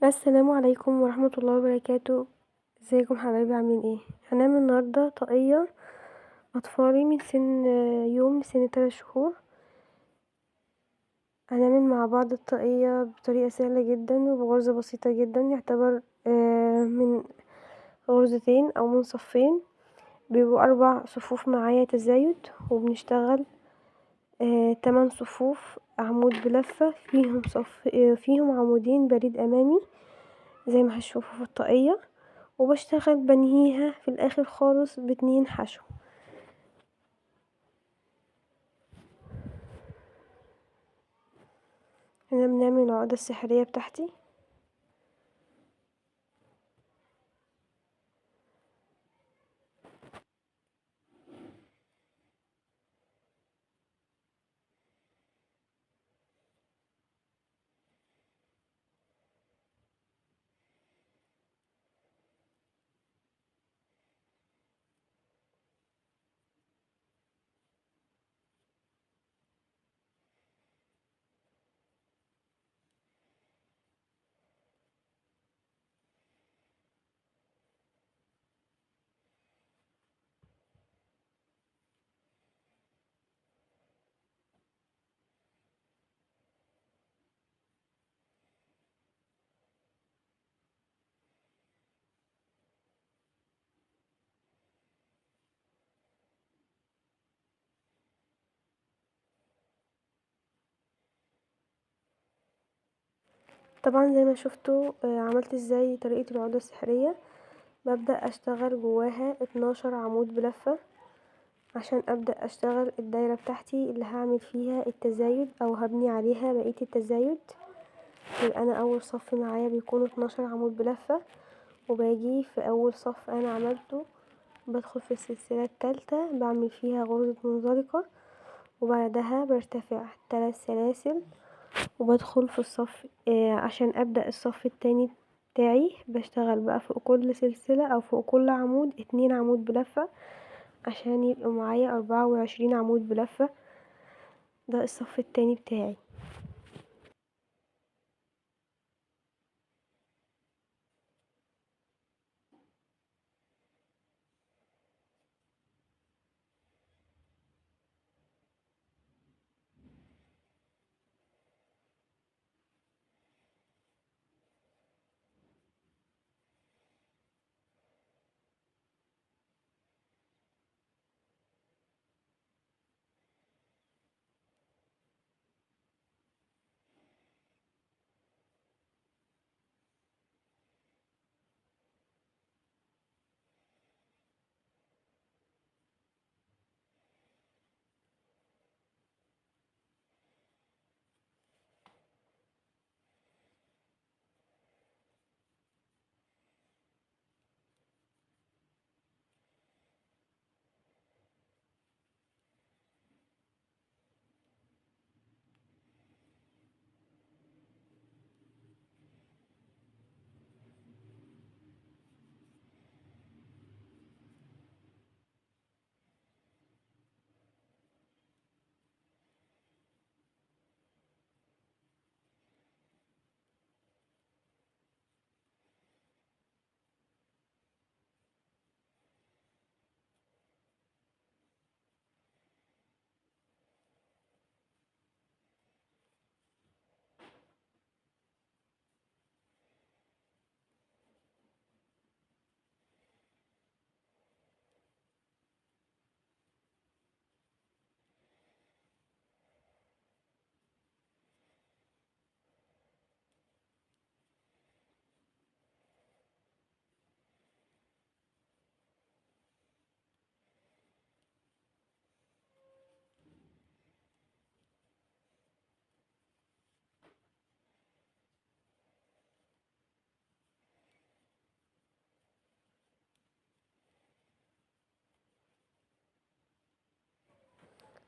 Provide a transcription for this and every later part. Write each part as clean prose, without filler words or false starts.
السلام عليكم ورحمة الله وبركاته. ازيكم حبايبي عاملين ايه؟ هنعمل النهاردة طاقية اطفالي من سن يوم لسن 3 شهور. هنعمل مع بعض الطاقية بطريقة سهلة جدا وبغرزة بسيطة جدا، يعتبر من غرزتين او من صفين. بيبقوا 4 صفوف معايا تزايد، وبنشتغل 8 صفوف عمود بلفة فيهم صف فيهم عمودين بريد امامي زي ما هتشوفوا في الطاقية، وبشتغل بنهيها في الاخر خالص ب2 حشو. هنا بنعمل العقدة السحرية بتاعتي. طبعا زي ما شفتوا عملت ازاي طريقة العقدة السحرية. ببدأ اشتغل جواها 12 عمود بلفة عشان ابدأ اشتغل الدايرة بتاعتي اللي هعمل فيها التزايد او هبني عليها بقية التزايد. يبقى انا اول صف معايا بيكون 12 عمود بلفة، وباجي في اول صف انا عملته بدخل في السلسلة التالتة بعمل فيها غرزة منزلقة، وبعدها برتفع 3 سلاسل وبدخل في الصف عشان ابدأ الصف التاني بتاعي. بشتغل بقى فوق كل سلسلة او فوق كل عمود 2 عمود بلفة عشان يبقى معايا 24 عمود بلفة. ده الصف التاني بتاعي.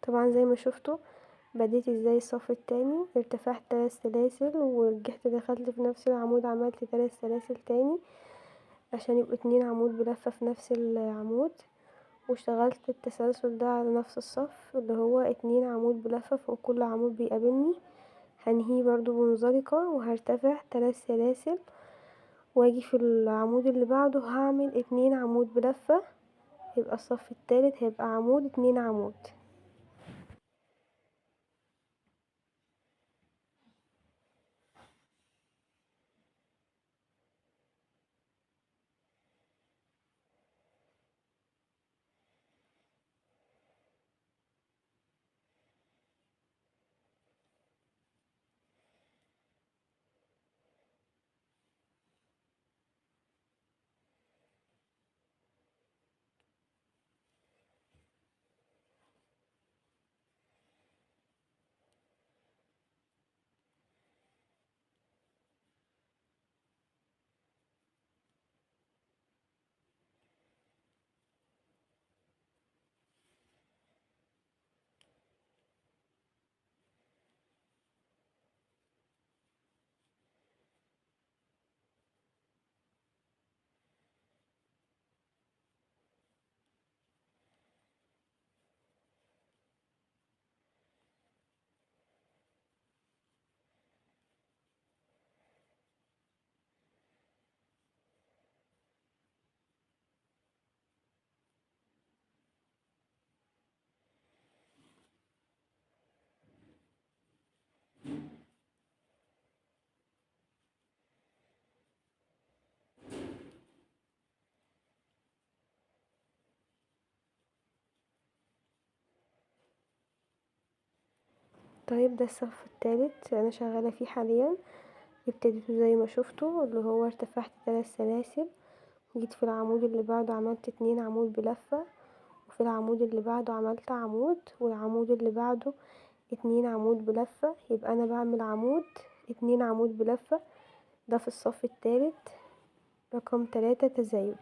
طبعا زي ما شفتوا بديت ازاي الصف التاني، ارتفعت 3 سلاسل ورجعت دخلت في نفس العمود عملت 3 سلاسل تاني عشان يبقوا 2 عمود بلفة في نفس العمود، واشتغلت التسلسل ده على نفس الصف اللي هو 2 عمود بلفة فوق كل عمود بيقابلني. هنهيه برضو بمنزلقة وهرتفع 3 سلاسل واجي في العمود اللي بعده هعمل 2 عمود بلفة، يبقى الصف التالت هيبقى عمود 2 عمود. طيب ده الصف التالت انا شغالة فيه حاليا. ابتديته زي ما شفتوا اللي هو ارتفعت 3 سلاسل، جيت في العمود اللي بعده عملت 2 عمود بلفة، وفي العمود اللي بعده عملت عمود، والعمود اللي بعده 2 عمود بلفة، يبقى انا بعمل عمود 2 عمود بلفة. ده في الصف التالت رقم 3 تزايد.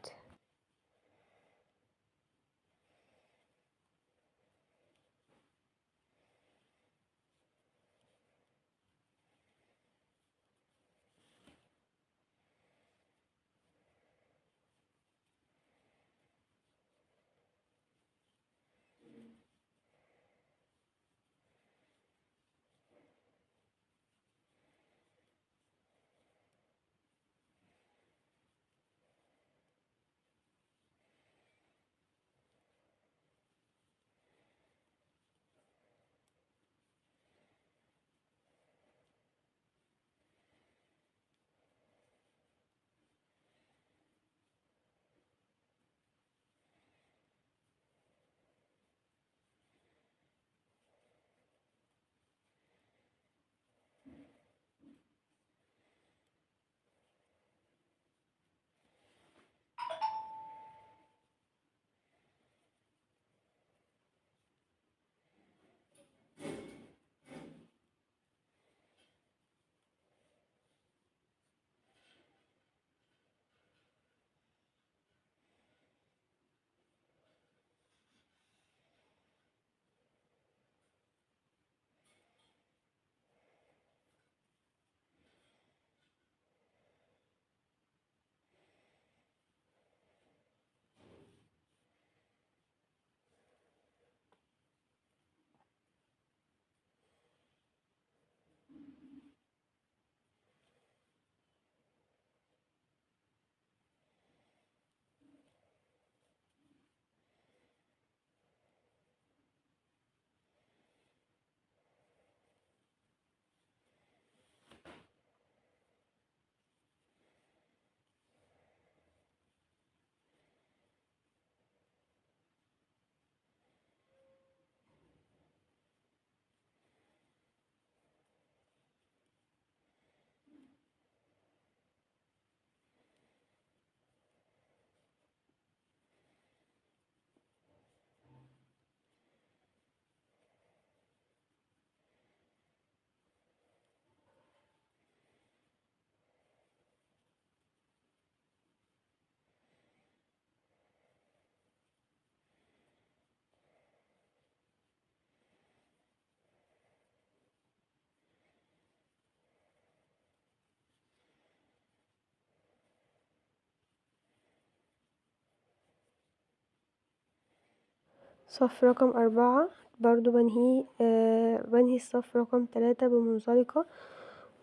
صف رقم 4 برضو بنهي الصف رقم 3 بمنزلقة،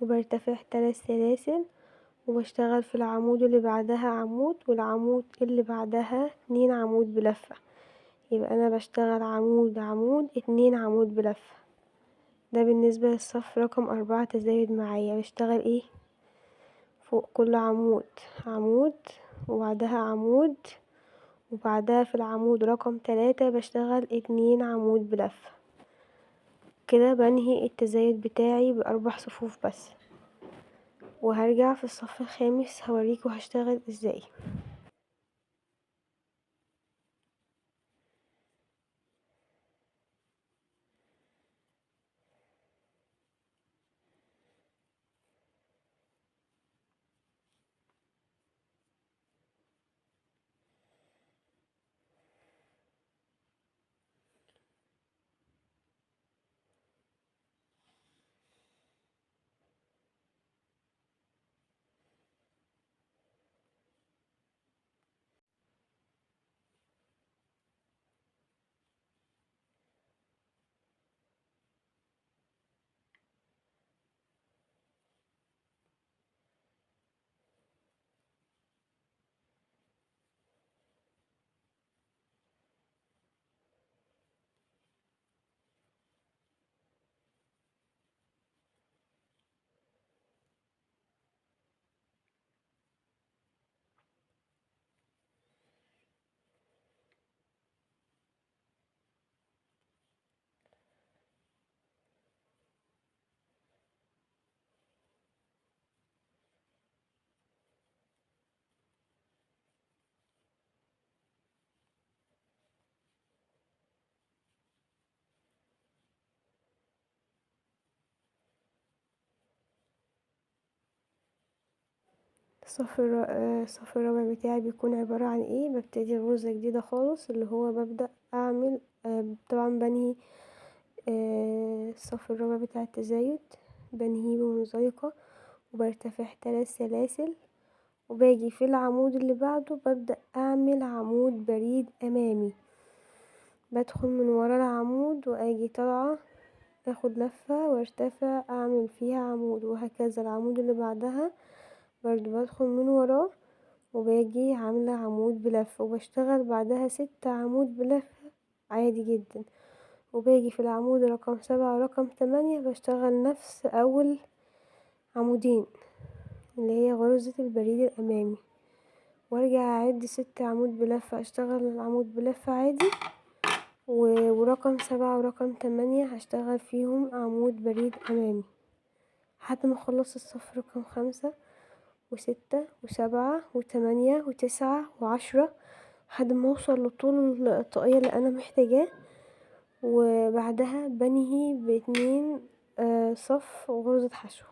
وبرتفع 3 سلاسل، وبشتغل في العمود اللي بعدها عمود والعمود اللي بعدها 2 عمود بلفة، يبقى انا بشتغل عمود عمود 2 عمود بلفة. ده بالنسبة للصف رقم 4 تزايد معايا. بشتغل ايه؟ فوق كل عمود عمود وبعدها عمود وبعدها في العمود رقم 3 بشتغل 2 عمود بلفة. كده بنهي التزايد بتاعي ب4 صفوف بس، وهرجع في الصف الخامس هوريكوا هشتغل ازاي. الصف الرابع بتاعي بيكون عبارة عن ايه. ببتدي غرزة جديدة خالص اللي هو ببدأ اعمل طبعا بنهي الصف الرابع بتاع التزايد بنهيه بمنزلقة وبرتفع 3 سلاسل، وباجي في العمود اللي بعده ببدأ اعمل عمود بريد امامي، بدخل من ورا العمود واجي طالعة اخد لفة وارتفع اعمل فيها عمود، وهكذا العمود اللي بعدها برضو بدخل من وراه وباجي عاملة عمود بلفة، وبشتغل بعدها 6 عمود بلفة عادي جدا، وباجي في العمود رقم 7 ورقم 8 بشتغل نفس اول عمودين اللي هي غرزة البريد الامامي، وارجع اعد 6 عمود بلفة اشتغل العمود بلفة عادي، ورقم 7 ورقم 8 هشتغل فيهم عمود بريد امامي لحد ما اخلص الصف رقم 5 و6 و7 و8 و9 و10 لحد ما اوصل لطول الطاقية اللي انا محتاجاه، وبعدها بنهي ب2 صف وغرزة حشو.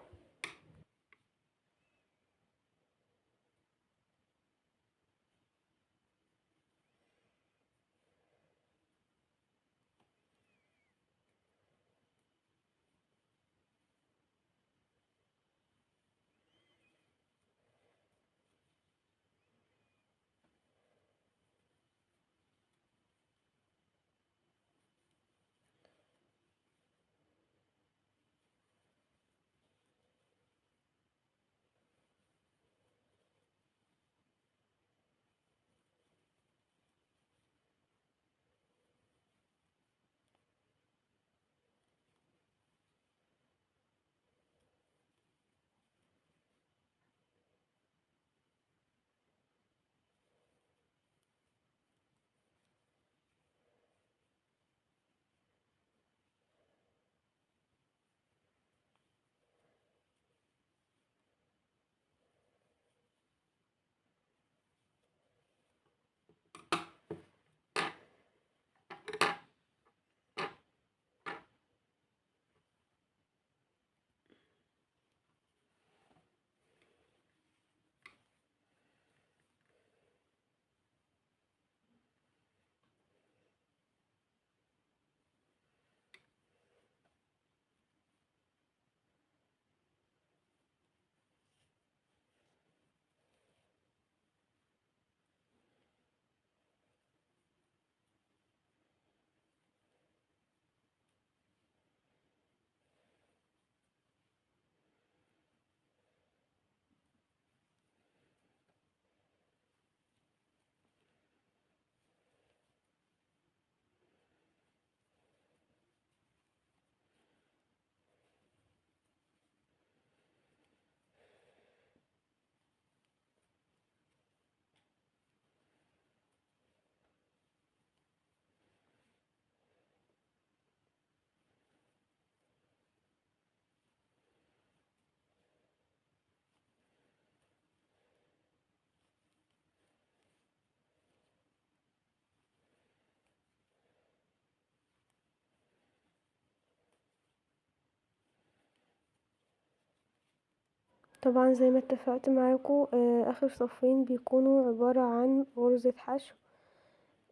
طبعا زي ما اتفقت معاكم اخر صفين بيكونوا عبارة عن غرزة حشو.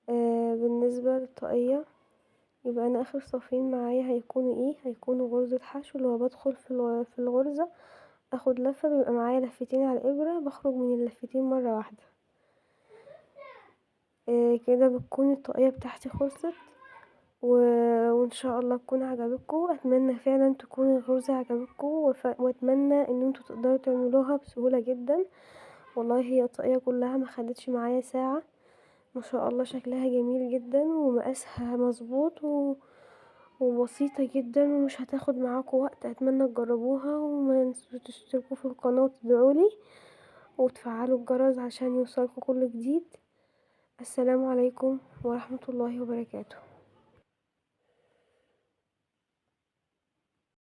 بالنسبة للطاقية يبقى انا اخر صفين معايا هيكونوا ايه، هيكونوا غرزة حشو اللي هو بدخل في الغرزة اخد لفة، بيبقى معايا لفتين على الابرة، بخرج من اللفتين مرة واحدة. كده بتكون الطاقية بتاعتي خلصت وان شاء الله تكون عجبتكم. اتمنى فعلا تكون الغرزة عجبتكم واتمنى ان انتوا تقدروا تعملوها بسهولة جدا. والله هي الطاقية كلها ما خدتش معايا ساعة، ما شاء الله شكلها جميل جدا ومقاسها مظبوط وبسيطة جدا ومش هتاخد معاكم وقت. اتمنى تجربوها وما تنسوش تشتركوا في القناة وتدعولي وتفعلوا الجرس عشان يوصلكوا كل جديد. السلام عليكم ورحمة الله وبركاته.